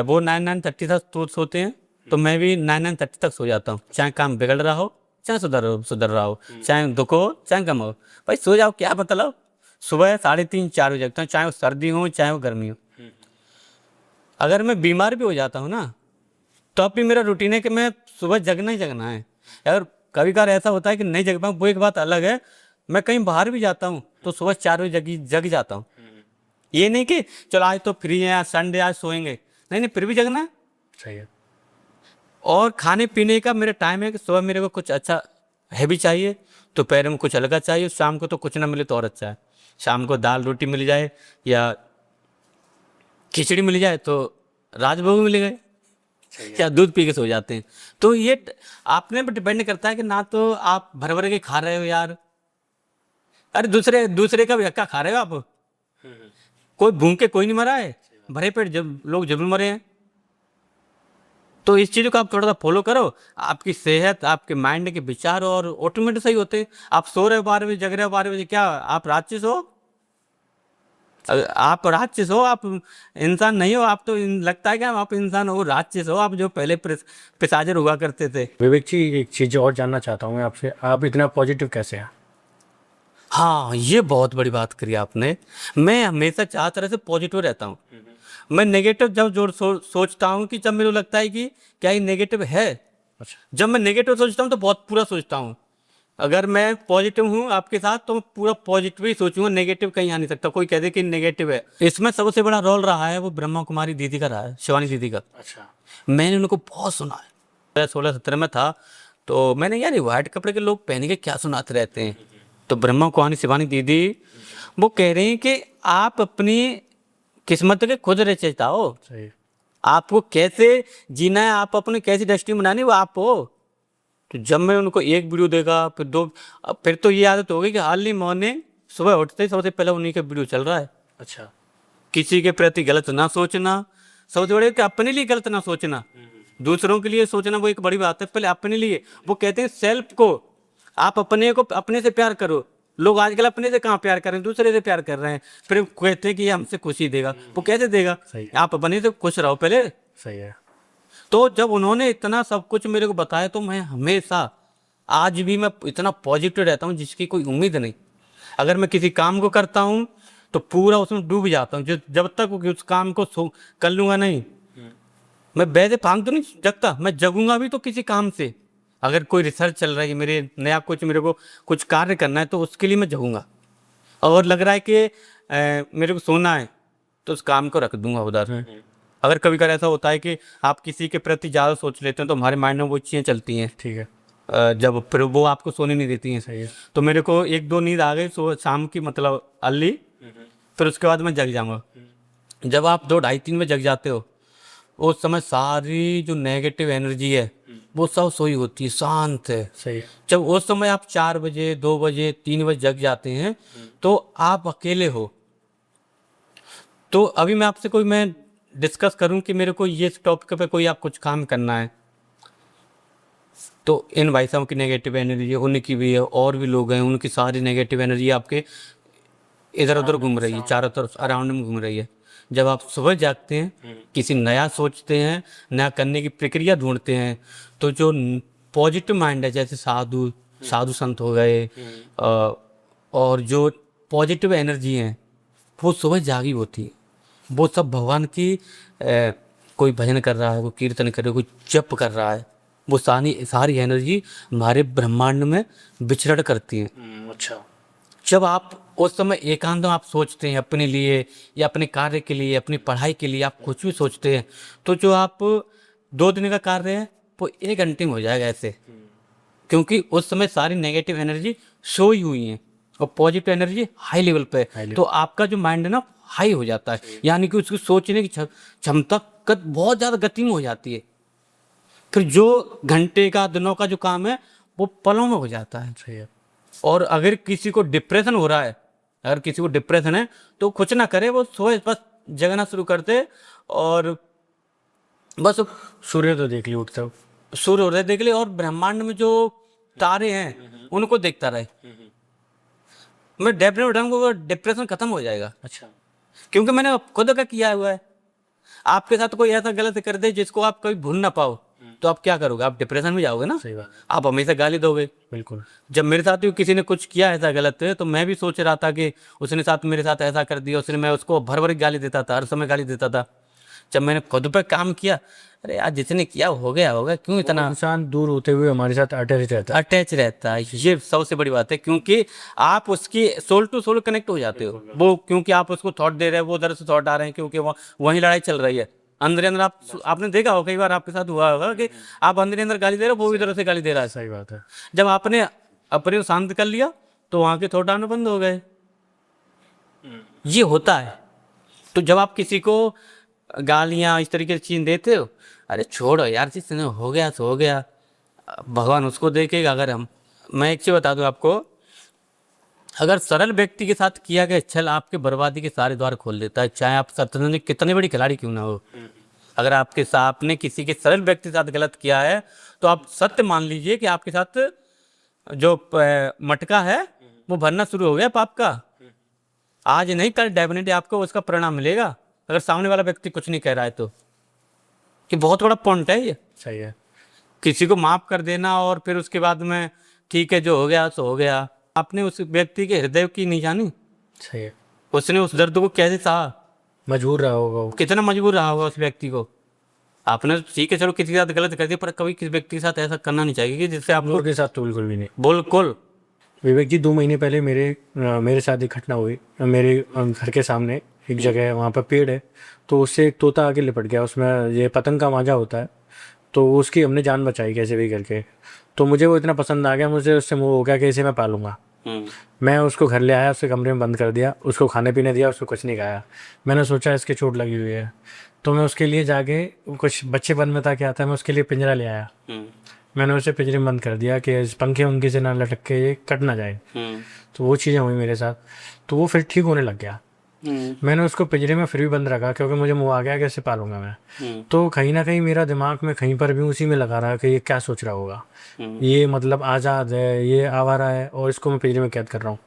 वो 9-9:30 तक सोते हैं, तो मैं भी 9-9:30 तक सो जाता हूँ, चाहे काम बिगड़ रहा हो, चाहे सुधर रहा हो, चाहे दुख हो चाहे कम हो, भाई सो जाओ, क्या मतलब। सुबह 3:30-4 बजे जगता हूँ, चाहे वो सर्दी हो चाहे वो गर्मी हो। अगर मैं बीमार भी हो जाता हूँ ना, तो अब भी मेरा रूटीन है कि मैं सुबह जगना ही जगना है। अगर कभी कभार ऐसा होता है कि नहीं जग पाऊँ, वो एक बात अलग है। मैं कहीं बाहर भी जाता हूँ तो सुबह 4 बजे जग जाता हूँ। ये नहीं कि चलो आज तो फ्री है, आज संडे, आज सोएंगे, नहीं, फिर भी जगना है। सही है। और खाने पीने का मेरा टाइम है कि सुबह मेरे को कुछ अच्छा हैवी चाहिए, दोपहर में कुछ अलग चाहिए, शाम को तो कुछ ना मिले तो और अच्छा है। शाम को दाल रोटी मिल जाए या खिचड़ी मिल जाए तो राजभोग मिल गए, या दूध पी के सो जाते हैं। तो ये आपने पर डिपेंड करता है कि ना तो आप भर भर के खा रहे हो यार, अरे दूसरे का भी हक्का खा रहे हो आप। कोई भूख के कोई नहीं मरा है, भरे पेट जब लोग जरूर मरे हैं। तो इस चीज़ को आप थोड़ा सा फॉलो करो, आपकी सेहत, आपके माइंड के विचार और ऑटोमेटिक सही होते हैं। आप सो रहे हो 12 बजे, जग रहे हो 12 बजे, क्या आप राक्षस हो? आप राक्षस हो, आप इंसान नहीं हो। आप तो लगता है कि आप इंसान हो, राक्षस हो आप, जो पहले पिशाचर हुआ करते थे। विवेक जी, एक चीज़ और जानना चाहता हूँ मैं आपसे, आप इतना पॉजिटिव कैसे हैं? हाँ, ये बहुत बड़ी बात करी आपने। मैं हमेशा चार तरह से पॉजिटिव रहता हूँ। मैं नेगेटिव जब सोचता हूँ कि जब मेरे को लगता है कि क्या ये नेगेटिव है, अच्छा। जब मैं नेगेटिव सोचता हूँ तो बहुत पूरा सोचता हूँ। अगर मैं पॉजिटिव हूँ आपके साथ तो मैं पूरा पॉजिटिव ही सोचूंगा, नेगेटिव कहीं आ नहीं सकता। कोई कह दे कि नेगेटिव है, इसमें सबसे बड़ा रोल रहा है वो ब्रह्मा कुमारी दीदी का रहा है, शिवानी दीदी का। अच्छा। मैंने उनको बहुत सुना है। मैं 16-17 में था, तो मैंने यार ये वाइट कपड़े के लोग पहन के क्या सुनाते रहते हैं। तो ब्रह्मा कुमारी शिवानी दीदी वो कह रही हैं कि आप अपनी किस्मत के खुद रचयिता हो। सही। आपको कैसे जीना है, आप अपनी कैसी डेस्टिनी बनानी वो आप हो। तो जब मैं उनको एक वीडियो देखा, फिर 2, फिर तो ये आदत हो गई कि अर्ली मॉर्निंग सुबह उठते ही सबसे पहले उन्हीं का वीडियो चल रहा है। अच्छा। किसी के प्रति गलत ना सोचना, सबसे बड़े कि अपने लिए गलत ना सोचना। दूसरों के लिए सोचना वो एक बड़ी बात है, पहले अपने लिए। वो कहते हैं सेल्फ को, आप अपने को अपने से प्यार करो। लोग आजकल अपने से कहाँ प्यार कर रहे हैं, दूसरे से प्यार कर रहे हैं। फिर कहते हैं कि ये हमसे खुशी देगा, वो कैसे देगा? सही। आप अपने से खुश रहो पहले। सही है। तो जब उन्होंने इतना सब कुछ मेरे को बताया, तो मैं हमेशा, आज भी मैं इतना पॉजिटिव रहता हूँ जिसकी कोई उम्मीद नहीं। अगर मैं किसी काम को करता हूँ तो पूरा उसमें डूब जाता हूँ, जब तक उस काम को कर लूँगा नहीं। मैं वैसे फांग तो नहीं जगता, मैं जगूंगा भी तो किसी काम से। अगर कोई रिसर्च चल रही है, मेरे नया कुछ मेरे को कुछ कार्य करना है, तो उसके लिए मैं जगूंगा। और लग रहा है कि मेरे को सोना है, तो उस काम को रख दूंगा उधर। अगर कभी कभी ऐसा होता है कि आप किसी के प्रति ज़्यादा सोच लेते हैं, तो हमारे माइंड में वो चीज़ें चलती हैं। ठीक है। जब फिर वो आपको सोने नहीं देती हैं। सही है। तो मेरे को 1-2 नींद आ गई शाम की, मतलब अर्ली, फिर उसके बाद मैं जग जाऊँगा। जब आप 2-2:30-3 में जग जाते हो, उस समय सारी जो नेगेटिव एनर्जी है वो सब सोई होती है, शांत है। सही है। जब उस समय आप 4 बजे, 2 बजे, 3 बजे जग जाते हैं, तो आप अकेले हो। तो अभी मैं आपसे मैं डिस्कस करूं कि मेरे को ये टॉपिक पे कोई आप कुछ काम करना है, तो इन भाई साहब की नेगेटिव एनर्जी, उनकी भी है, और भी लोग हैं, उनकी सारी नेगेटिव एनर्जी आपके इधर उधर घूम रही है, चारों तरफ अराउंड में घूम रही है। जब आप सुबह जागते हैं, किसी नया सोचते हैं, नया करने की प्रक्रिया ढूंढते हैं, तो जो पॉजिटिव माइंड है, जैसे साधु संत हो गए, और जो पॉजिटिव एनर्जी हैं, वो सुबह जागी होती है। वो सब भगवान की, कोई भजन कर रहा है, कोई कीर्तन कर रहा है, कोई जप कर रहा है, वो सारी एनर्जी हमारे ब्रह्मांड में विचरण करती है। अच्छा। जब आप उस समय एकांत में आप सोचते हैं अपने लिए या अपने कार्य के लिए, अपनी पढ़ाई के लिए, आप कुछ भी सोचते हैं, तो जो आप 2 दिन का कार्य है वो 1 घंटे में हो जाएगा ऐसे। क्योंकि उस समय सारी नेगेटिव एनर्जी सोई हुई है और पॉजिटिव एनर्जी हाई लेवल पे है। तो आपका जो माइंड है ना हाई हो जाता है, यानी कि उसकी सोचने की क्षमता बहुत ज़्यादा गति में हो जाती है। फिर जो घंटे का दिनों का जो काम है वो पलों में हो जाता है। सही है। और अगर किसी को डिप्रेशन हो रहा है, अगर किसी को डिप्रेशन है तो कुछ ना करे, वो सोए बस जगना शुरू कर दे और बस सूर्य तो देख लिया उठता हूँ। सूर्योदय देख ले और ब्रह्मांड में जो तारे हैं उनको देखता रहे। मैं डेफिनेट बताऊंगा डिप्रेशन खत्म हो जाएगा। अच्छा। क्योंकि मैंने खुद का किया हुआ है। आपके साथ कोई ऐसा गलत कर दे जिसको आप कभी भूल ना पाओ, तो आप क्या करोगे? आप डिप्रेशन में जाओगे ना। सही बात है। आप हमेशा गाली दोगे। बिल्कुल। जब मेरे साथ भी किसी ने कुछ किया ऐसा गलत तो मैं भी सोच रहा था कि उसने साथ मेरे साथ ऐसा कर दिया, उसने, मैं उसको भर भर गाली देता था, हर समय गाली देता था। जब मैंने खुद पर काम किया, अरे यार जिसने किया हो गया होगा, क्यों इतना इंसान दूर होते हुए हमारे साथ अटैच रहता है। ये सबसे बड़ी बात है, क्योंकि आप उसकी सोल टू सोल कनेक्ट हो जाते हो। वो क्योंकि आप उसको थॉट दे रहे हैं, वो उधर से थॉट आ रहे हैं, क्योंकि वहीं लड़ाई चल रही है अंदर अंदर। आपने देखा हो, कई बार आपके साथ हुआ होगा कि आप अंदर अंदर गाली दे रहे हो, वो इधर से गाली दे रहा है। सही बात है। जब आपने अपने को शांत कर लिया तो वहां के थॉट आने बंद हो गए। ये होता है। तो जब आप किसी को गालियां इस तरीके से चीज देते हो, अरे छोड़ो यार, जिसने हो गया तो हो गया, भगवान उसको देखेगा। अगर मैं एक चीज बता दूं आपको, अगर सरल व्यक्ति के साथ किया गया छल आपके बर्बादी के सारे द्वार खोल देता है, चाहे आप शतरंज में कितने बड़ी खिलाड़ी क्यों ना हो। अगर आपके साथ आपने किसी के सरल व्यक्ति के साथ गलत किया है तो आप सत्य मान लीजिए कि आपके साथ जो मटका है वो भरना शुरू हो गया पाप का। आज नहीं कल डेफिनेटली आपको उसका परिणाम मिलेगा, अगर सामने वाला व्यक्ति कुछ नहीं कह रहा है तो। कि बहुत बड़ा पॉइंट है ये। सही है। किसी को माफ कर देना और फिर उसके बाद में ठीक है जो हो गया सो हो गया। आपने उस व्यक्ति के हृदय की नहीं जानी, सही है। उसने उस दर्द को कैसे सहा, मजबूर रहा होगा वो। कितना मजबूर रहा होगा उस व्यक्ति को। आपने ठीक है चलो किसी के साथ गलत कर दिया, पर कभी किसी व्यक्ति के साथ ऐसा करना नहीं चाहिए कि जिससे आप लोगों के साथ तो बिल्कुल भी नहीं। बिल्कुल। विवेक जी 2 महीने पहले मेरे साथ एक घटना हुई। मेरे घर के सामने एक जगह है, वहाँ पर पेड़ है, तो उससे एक तोता आगे लिपट गया। उसमें ये पतंग का मांझा होता है, तो उसकी हमने जान बचाई कैसे भी करके। तो मुझे वो इतना पसंद आ गया, मुझे उससे मोह हो गया कि इसे मैं पालूंगा। मैं उसको घर ले आया, उसके कमरे में बंद कर दिया, उसको खाने पीने दिया, उसको कुछ नहीं खाया। मैंने सोचा इसके चोट लगी हुई है, तो मैं उसके लिए जाके कुछ बच्चे बन में था क्या था, मैं उसके लिए पिंजरा ले आया। मैंने उसे पिंजरे में बंद कर दिया कि पंखे उनके से ना लटक के ये कट ना जाए। तो वो चीज़ें हुई मेरे साथ, तो वो फिर ठीक होने लग गया। मैंने उसको पिंजरे में फिर भी बंद रखा क्योंकि मुझे मुँह आ गया कैसे पालूंगा मैं। तो कहीं ना कहीं मेरा दिमाग में कहीं पर भी उसी में लगा रहा कि ये क्या सोच रहा होगा, ये मतलब आज़ाद है, ये आवारा है और इसको मैं पिंजरे में कैद कर रहा हूँ।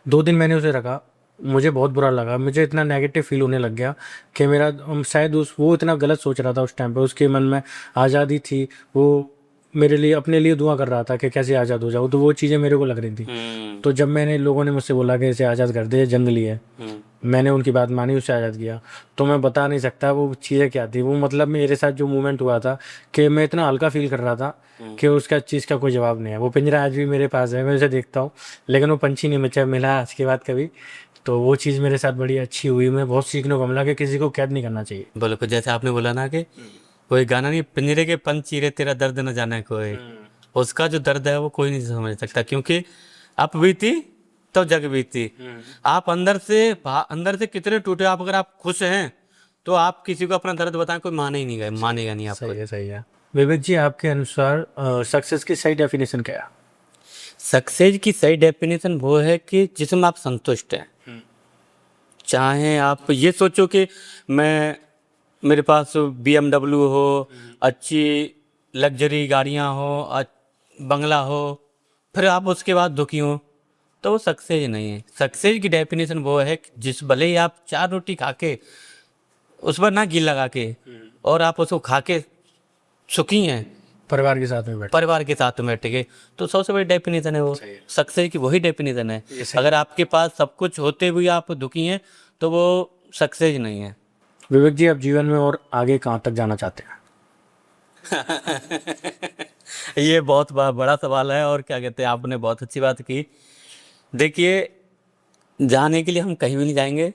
2 दिन मैंने उसे रखा, मुझे बहुत बुरा लगा। मुझे इतना नेगेटिव फील होने लग गया कि मेरा शायद वो इतना गलत सोच रहा था उस टाइम पे। उसके मन में आज़ादी थी, वो मेरे लिए अपने लिए दुआ कर रहा था कि कैसे आज़ाद हो जाऊँ, तो वो चीज़ें मेरे को लग रही थी। तो जब मैंने लोगों ने मुझसे बोला कि इसे आज़ाद कर दे, जंगली है, मैंने उनकी बात मानी, उसे आज़ाद किया। तो मैं बता नहीं सकता वो चीज़ें क्या थी। वो मतलब मेरे साथ जो मूवमेंट हुआ था कि मैं इतना हल्का फील कर रहा था कि उसका चीज़ का कोई जवाब नहीं है। वो पिंजरा आज भी मेरे पास है, मैं उसे देखता हूँ, लेकिन वो पंछी नहीं मिला आज के बाद कभी। तो वो चीज़ मेरे साथ बड़ी अच्छी हुई। मैं बहुत सीखने को मिला कि किसी को कैद नहीं करना चाहिए। बिल्कुल, जैसे आपने बोला ना कि कोई गाना नहीं, पिंजरे के पंछी रे तेरा दर्द न जाने कोई, उसका जो दर्द है वो कोई नहीं समझ सकता। क्योंकि आप बीती तो जग बीती। आप अंदर से कितने टूटे, आप अगर आप खुश हैं तो आप किसी को अपना दर्द बताएं, कोई मानेगा नहीं आपको। सही है। विवेक जी आपके अनुसार सक्सेस की सही डेफिनेशन क्या है? सक्सेस की सही डेफिनेशन वो है कि जिसमें आप संतुष्ट हैं। चाहे आप ये सोचो कि मेरे पास BMW हो, अच्छी लग्जरी गाड़ियां हो, बंगला हो, फिर आप उसके बाद दुखी हो, तो वो सक्सेस नहीं है। सक्सेस की डेफिनेशन वो है कि भले ही आप 4 रोटी खा के उस पर ना घी लगा के और आप उसको खा के सुखी हैं, परिवार के साथ में बैठ के, तो सबसे बड़ी डेफिनेशन है वो। सक्सेस की वही डेफिनेशन है। अगर आपके पास सब कुछ होते हुए आप दुखी हैं तो वो सक्सेस नहीं है। विवेक जी आप जीवन में और आगे कहाँ तक जाना चाहते हैं? ये बहुत बड़ा सवाल है और क्या कहते हैं, आपने बहुत अच्छी बात की। देखिए जाने के लिए हम कहीं भी नहीं जाएंगे,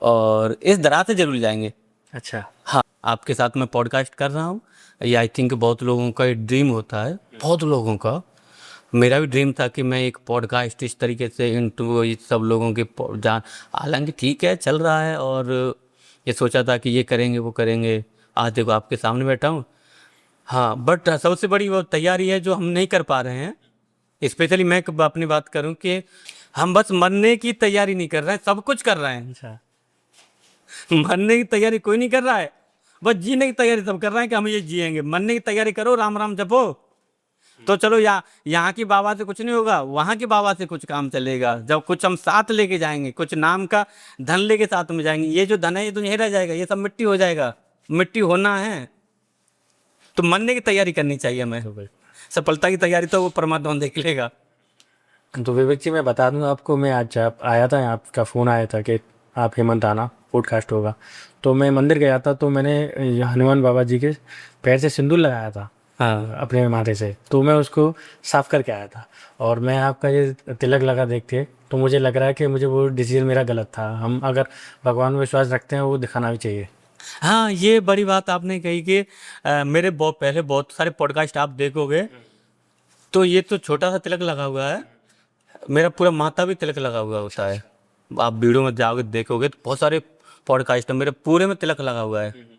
और इस दराज से जरूर जाएंगे। अच्छा। हाँ, आपके साथ मैं पॉडकास्ट कर रहा हूँ। ये आई थिंक बहुत लोगों का एक ड्रीम होता है, बहुत लोगों का। मेरा भी ड्रीम था कि मैं एक पॉडकास्ट इस तरीके से इंटरव्यू ये सब लोगों के जान, हालांकि ठीक है चल रहा है, और ये सोचा था कि ये करेंगे वो करेंगे, आज देखो आपके सामने बैठा हूँ। हाँ, बट सबसे बड़ी वो तैयारी है जो हम नहीं कर पा रहे हैं। स्पेशली मैं अपनी बात करूँ कि हम बस मरने की तैयारी नहीं कर रहे हैं, सब कुछ कर रहे हैं। अच्छा। मरने की तैयारी कोई नहीं कर रहा है, बस जीने की तैयारी सब कर रहे हैं कि हम ये जिएंगे। मरने की तैयारी करो, राम राम जपो, तो चलो यहाँ की बाबा से कुछ नहीं होगा, वहाँ की बाबा से कुछ काम चलेगा। जब कुछ हम साथ लेके जाएंगे, कुछ नाम का धन लेके साथ में जाएंगे, ये जो धन है ये तो यहीं रह जाएगा, ये सब मिट्टी हो जाएगा, मिट्टी होना है। तो मरने की तैयारी करनी चाहिए हमें, सफलता की तैयारी तो वो परमात्मा देख लेगा। तो विवेक जी मैं बता दूं आपको, मैं आज आया था, आपका फ़ोन आया था कि आप हेमंत आना, पॉडकास्ट होगा। तो मैं मंदिर गया था, तो मैंने हनुमान बाबा जी के पैर से सिंदूर लगाया था। हाँ, अपने माथे से, तो मैं उसको साफ करके आया था। और मैं आपका ये तिलक लगा देख के तो मुझे लग रहा है कि मुझे वो डिसीजन मेरा गलत था। हम अगर भगवान में विश्वास रखते हैं वो दिखाना भी चाहिए। हाँ, ये बड़ी बात आपने कही कि मेरे बहुत पहले बहुत सारे पॉडकास्ट आप देखोगे तो ये तो छोटा सा तिलक लगा हुआ है, मेरा पूरा माथा भी तिलक लगा हुआ होता है। आप वीडियो में जाओगे देखोगे तो बहुत सारे पॉडकास्ट है मेरे पूरे में तिलक लगा हुआ है।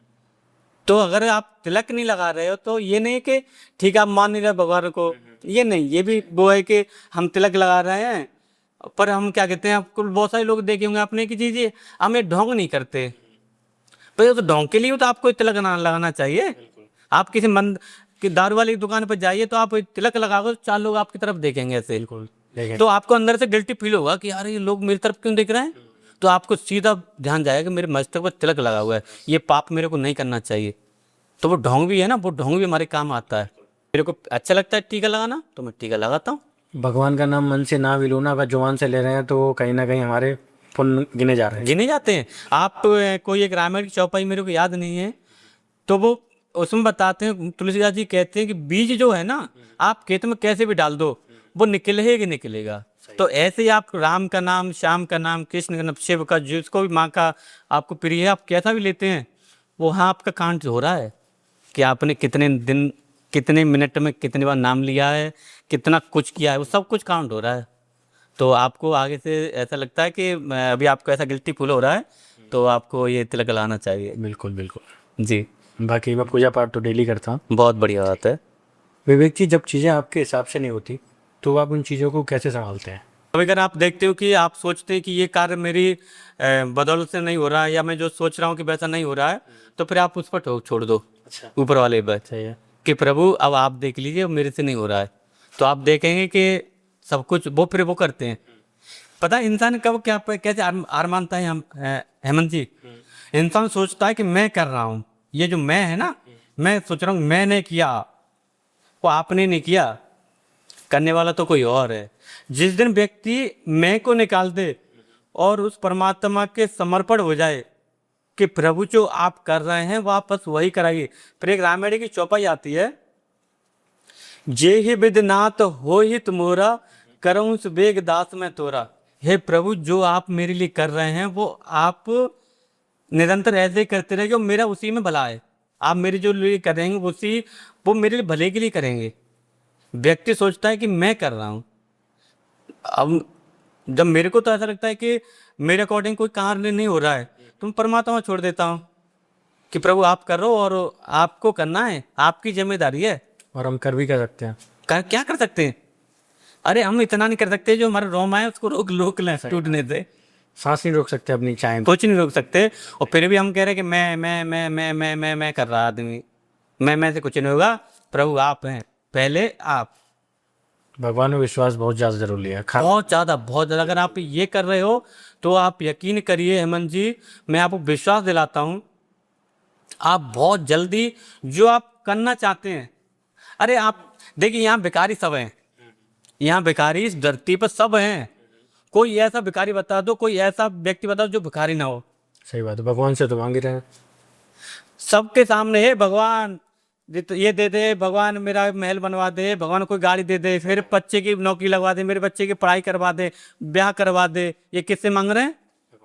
तो अगर आप तिलक नहीं लगा रहे हो तो ये नहीं कि ठीक है आप मान नहीं रहे भगवान को, ये नहीं, ये भी वो है कि हम तिलक लगा रहे हैं पर हम क्या कहते हैं, आपको बहुत सारे लोग देखे होंगे आपने कि जी हम ये ढोंग नहीं करते। तो ये तो ढोंग के लिए तो आपको तिलक लगाना चाहिए। आप किसी मंद कि दारू वाली दुकान पर जाइए तो आप तिलक लगाओगे तो 4 लोग आपकी तरफ देखेंगे ऐसे, लेकिन तो आपको अंदर से गिल्टी फील होगा कि यार ये लोग मेरी तरफ क्यों देख रहे हैं। तो आपको सीधा ध्यान जाएगा कि मेरे मस्तक पर तिलक लगा हुआ है, ये पाप मेरे को नहीं करना चाहिए। तो वो ढोंग भी है ना, वो ढोंग भी हमारे काम आता है। मेरे को अच्छा लगता है टीका लगाना तो मैं टीका लगाता हूँ। भगवान का नाम मन से ना भी लो ना, अगर जुबान से ले रहे हैं तो कहीं ना कहीं हमारे पुण्य गिने जा रहे हैं। गिने जाते हैं। आप कोई एक रामायण की चौपाई मेरे को याद नहीं है, तो वो उसमें बताते हैं, तुलसीदास जी कहते हैं कि बीज जो है ना आप खेत में कैसे भी डाल दो वो निकलेगा निकलेगा। तो ऐसे ही आप राम का नाम, श्याम का नाम, कृष्ण का नाम, शिव का, जिसको भी माँ का आपको प्रिय है आप कैसा भी लेते हैं, वो हाँ आपका काउंट हो रहा है कि आपने कितने दिन, कितने मिनट में कितनी बार नाम लिया है, कितना कुछ किया है, वो सब कुछ काउंट हो रहा है। तो आपको आगे से ऐसा लगता है कि अभी आपको ऐसा गिल्टी फील हो रहा है तो आपको ये तिलक लाना चाहिए। बिल्कुल बिल्कुल। जी, बाकी मैं पूजा पाठ तो डेली करता हूँ। बहुत बढ़िया बात है। विवेक जी, जब चीज़ें आपके हिसाब से नहीं होती तो आप उन चीज़ों को कैसे संभालते हैं? अब अगर आप देखते हो कि आप सोचते हैं कि ये कार्य मेरी बदौलत से नहीं हो रहा है, या मैं जो सोच रहा हूँ कि वैसा नहीं हो रहा है, तो फिर आप उस पर छोड़ दो अच्छा, ऊपर वाले पर सही है। कि प्रभु अब आप देख लीजिए मेरे से नहीं हो रहा है। तो आप देखेंगे कि सब कुछ वो फिर वो करते हैं। पता है इंसान कब क्या कैसे हार मानता है हम हेमंत जी, इंसान सोचता है कि मैं कर रहा हूँ, ये जो मैं है ना, मैं सोच रहा हूँ मैंने किया, वो आपने नहीं किया, करने वाला तो कोई और है। जिस दिन व्यक्ति मैं को निकाल दे और उस परमात्मा के समर्पण हो जाए कि प्रभु जो आप कर रहे हैं वापस वही कराइए। फिर एक रामायण की चौपाई आती है, जे ही विदनाथ हो हित मोरा, करऊं बेग दास में तोरा। हे प्रभु जो आप मेरे लिए कर रहे हैं वो आप निरंतर ऐसे ही करते रहिए, मेरा उसी में भला है। आप मेरे जो लिए करेंगे उसी, वो मेरे लिए भले के लिए करेंगे। व्यक्ति सोचता है कि मैं कर रहा हूँ, अब जब मेरे को तो ऐसा लगता है कि मेरे अकॉर्डिंग कोई कार्य नहीं हो रहा है तो मैं परमात्मा छोड़ देता हूँ कि प्रभु आप कर रहे हो और आपको करना है, आपकी जिम्मेदारी है। और हम कर भी कर सकते हैं। क्या कर सकते हैं? अरे हम इतना नहीं कर सकते, जो हमारा रोम है उसको रोक लें टूटने से, सांस नहीं रोक सकते अपनी चाय में। कुछ नहीं रोक सकते। और फिर भी हम कह रहे हैं कि मैं कर रहा आदमी, मैं से कुछ नहीं होगा। प्रभु आप हैं, पहले आप। भगवान में विश्वास बहुत ज़्यादा जरूरी है। बहुत ज़्यादा अगर आप ये कर रहे हो तो आप यकीन करिए हेमंत जी, मैं आपको विश्वास दिलाता हूँ आप बहुत जल्दी जो आप करना चाहते हैं। अरे आप देखिए यहाँ भिखारी सब हैं, यहाँ भिखारी इस धरती पर सब हैं। कोई ऐसा भिखारी बता दो, कोई ऐसा व्यक्ति बता दो जो भिखारी ना हो। सही बात है, भगवान से तो मांग ही रहे हैं। सबके सामने है भगवान, तो ये दे दे भगवान, मेरा महल बनवा दे भगवान, कोई गाड़ी दे दे, फिर बच्चे की नौकरी लगवा दे, मेरे बच्चे की पढ़ाई करवा दे, ब्याह करवा दे। ये किससे मांग रहे हैं?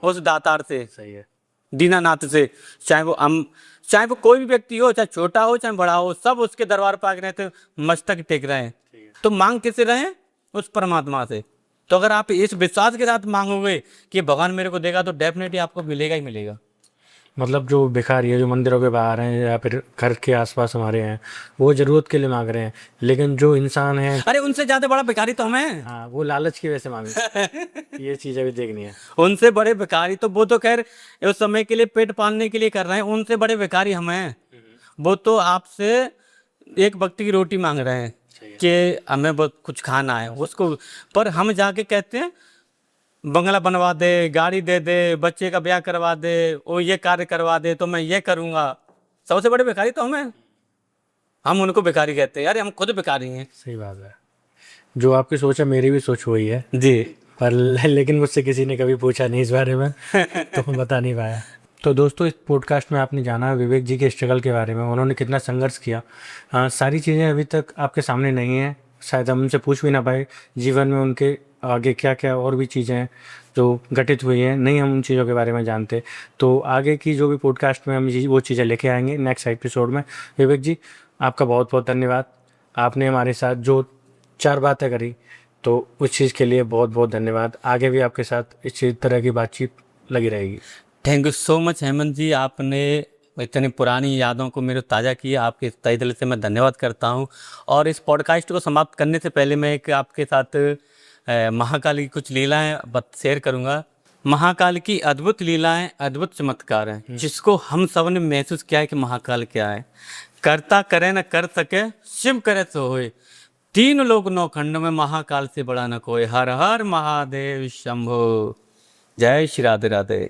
उस दातार से, सही है। दीनानाथ से। चाहे वो कोई भी व्यक्ति हो, चाहे छोटा हो चाहे बड़ा हो, सब उसके दरबार पर आ रहे थे, मस्तक टेक रहे हैं। तो मांग किससे रहे हैं? उस परमात्मा से। तो अगर आप इस विश्वास के साथ मांगोगे कि भगवान मेरे को देगा, तो डेफिनेटली आपको मिलेगा ही मिलेगा। मतलब जो भिखारी है, जो मंदिरों के बाहर हैं या फिर घर के आसपास हमारे हैं, वो ज़रूरत के लिए मांग रहे हैं, लेकिन जो इंसान है, अरे उनसे ज्यादा बड़ा भिखारी तो हमें। हाँ, वो लालच की वजह से मांगे। ये चीज़ अभी देखनी है। उनसे बड़े भिखारी तो वो तो खैर उस समय के लिए पेट पालने के लिए कर रहे हैं, उनसे बड़े भिखारी हम हैं। वो तो आपसे एक वक्त की रोटी मांग रहे हैं कि हमें बहुत कुछ खाना है उसको, पर हम जाके कहते हैं बंगला बनवा दे, गाड़ी दे दे, बच्चे का ब्याह करवा दे, वो ये कार्य करवा दे तो मैं ये करूँगा। सबसे बड़े भिखारी तो हमें, हम उनको भिखारी कहते हैं। यार हम खुद भिखारी हैं। सही बात है। जो आपकी सोच है, मेरी भी सोच वही है, जी। पर लेकिन मुझसे किसी ने कभी पूछा नहीं इस बारे में, तो मैं बता नहीं पाया। तो दोस्तों, इस पॉडकास्ट में आपने जाना विवेक जी के स्ट्रगल के बारे में, उन्होंने कितना संघर्ष किया। सारी चीज़ें अभी तक आपके सामने नहीं हैं, शायद हम उनसे पूछ भी ना पाए जीवन में उनके आगे क्या क्या और भी चीज़ें हैं जो घटित हुई हैं, नहीं हम उन चीज़ों के बारे में जानते। तो आगे की जो भी पॉडकास्ट में हम वो चीज़ें लेके आएंगे नेक्स्ट एपिसोड में। विवेक जी, आपका बहुत बहुत धन्यवाद। आपने हमारे साथ जो 4 बातें करी, तो उस चीज़ के लिए बहुत बहुत धन्यवाद। आगे भी आपके साथ इस तरह की बातचीत लगी रहेगी। Thank you so much Hemant ji, आपने इतनी पुरानी यादों को मेरे ताज़ा किया। आपके तहे दिल से मैं धन्यवाद करता हूं। और इस पॉडकास्ट को समाप्त करने से पहले मैं एक आपके साथ महाकाल की कुछ लीलाएं शेयर करूंगा। महाकाल की अद्भुत लीलाएं, अद्भुत चमत्कार हैं, जिसको हम सब ने महसूस किया है कि महाकाल क्या है। करता करे न कर सके, शिव करे सो होए, 3 लोक 9 खंड में महाकाल से बड़ा न कोई। हर हर महादेव शंभो। जय श्री राधे राधे।